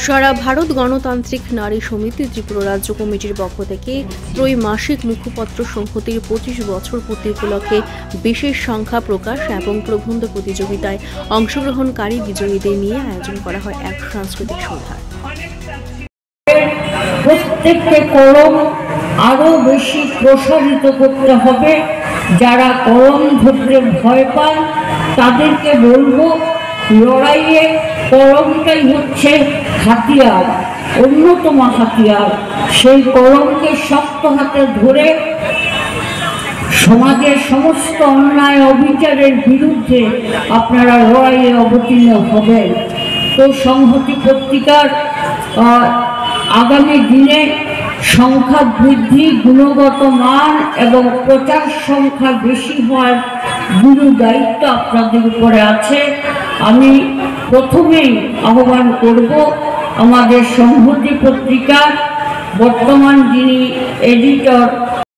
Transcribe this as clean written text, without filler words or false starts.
সারা ভারত গণতান্ত্রিক নারী সমিতি ত্রিপুরা রাজ্য কমিটির পক্ষ থেকে ত্রৈমাসিক মুখপত্র সংহতির 25 বছর পূর্তি উপলক্ষে বিশেষ সংখ্যা প্রকাশ এবং প্রবন্ধ প্রতিযোগিতায় অংশগ্রহণকারী বিজয়ীদের নিয়ে আয়োজন করা হয় এক সাংস্কৃতিক সন্ধ্যা। প্রত্যেককে কলম আরো বেশি প্রসারিত করতে হবে। যারা কলম ধরতে ভয় পান তাদেরকে বলবো, লড়াইয়ে কলমটাই হচ্ছে হাতিয়ার, অন্যতম হাতিয়ার। সেই কলমকে শক্ত হাতে ধরে সমাজের সমস্ত অন্যায় অবিচারের বিরুদ্ধে আপনারা লড়াইয়ে অবতীর্ণ হবেন। তো সংহতি পত্রিকার আগামী দিনে সংখ্যা বৃদ্ধি, গুণগত মান এবং প্রচার সংখ্যা বেশি হওয়ার গুরু দায়িত্ব আপনাদের উপরে আছে। আমি প্রথমেই আহ্বান করব আমাদের সংহতি পত্রিকার বর্তমান যিনি এডিটর